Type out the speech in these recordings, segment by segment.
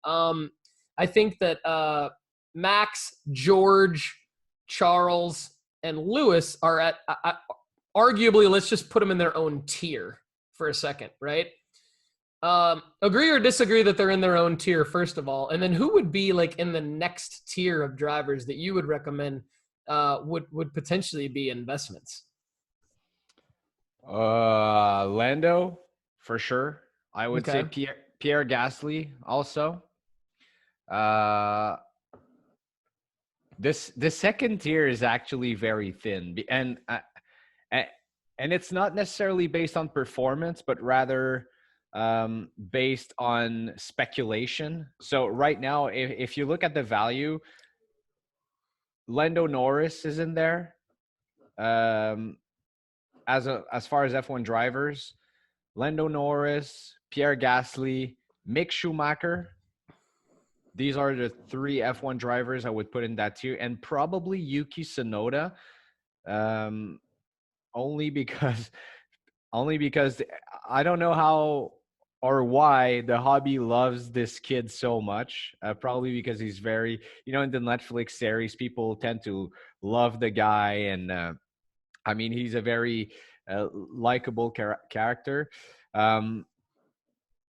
I think that Max, George, Charles, and Lewis are at arguably, let's just put them in their own tier for a second, right? Agree or disagree that they're in their own tier, first of all, and then who would be like in the next tier of drivers that you would recommend would potentially be investments? Lando for sure. I would say Okay. Pierre Gasly also. Uh, the second tier is actually very thin, and it's not necessarily based on performance, but rather based on speculation. So right now, if you look at the value, Lando Norris is in there. Um, as far as F1 drivers, Lando Norris, Pierre Gasly, Mick Schumacher. These are the three F1 drivers I would put in that tier, and probably Yuki Tsunoda, um, only because I don't know how or why the hobby loves this kid so much. Probably because he's very, in the Netflix series, people tend to love the guy, and I mean, he's a very likable character. Um,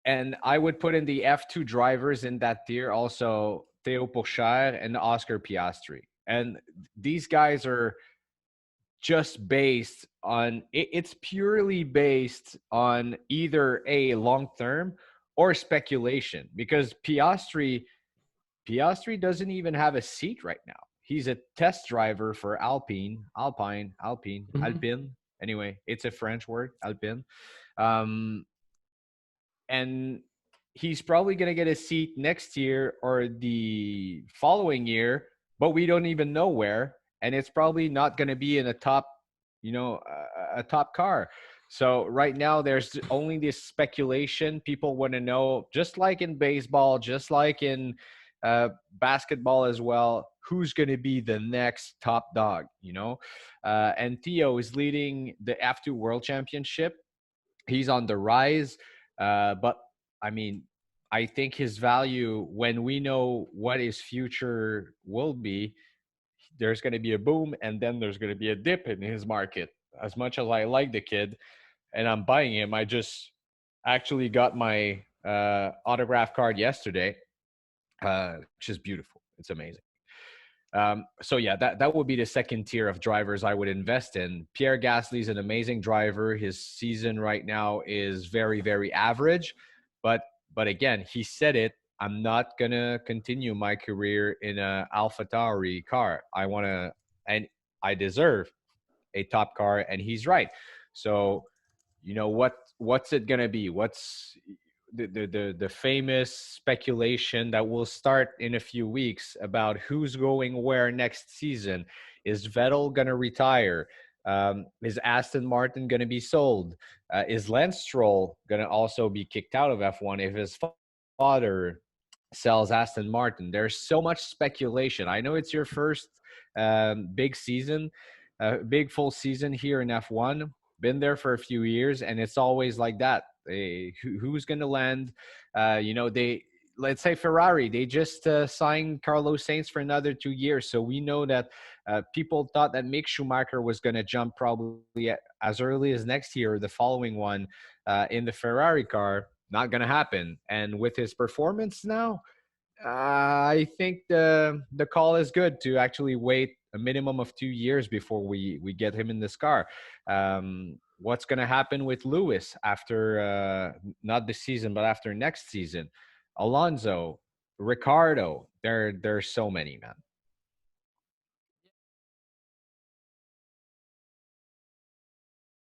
and I would put in the F2 drivers in that tier also Theo Pourchaire and Oscar Piastri. And these guys are just based on, it's purely based on either a long term or speculation, because Piastri doesn't even have a seat right now. He's a test driver for Alpine. Anyway, it's a French word, Alpine. Um, and he's probably going to get a seat next year or the following year, but we don't even know where. And it's probably not going to be in a top, a top car. So right now there's only this speculation. People want to know, just like in baseball, just like in basketball as well, who's going to be the next top dog. And Theo is leading the F2 World Championship. He's on the rise. But I mean, I think his value, when we know what his future will be, there's going to be a boom, and then there's going to be a dip in his market. As much as I like the kid and I'm buying him, I just actually got my autograph card yesterday, which is beautiful. It's amazing. So yeah, that would be the second tier of drivers I would invest in. Pierre Gasly is an amazing driver. His season right now is very, very average, but again, he said it. I'm not gonna continue my career in a AlphaTauri car. I want to, and I deserve a top car, and he's right. So, what's it gonna be? What's the famous speculation that will start in a few weeks about who's going where next season? Is Vettel going to retire? Is Aston Martin going to be sold? Is Lance Stroll going to also be kicked out of F1 if his father sells Aston Martin? There's so much speculation. I know it's your first big season, big full season here in F1. Been there for a few years, and it's always like that. Who's going to land? Let's say Ferrari, they just signed Carlos Sainz for another 2 years. So we know that people thought that Mick Schumacher was going to jump probably as early as next year or the following one in the Ferrari car. Not going to happen. And with his performance now, I think the call is good to actually wait a minimum of 2 years before we get him in this car. What's going to happen with Lewis after not this season, but after next season? Alonso, Ricardo, there's so many, man.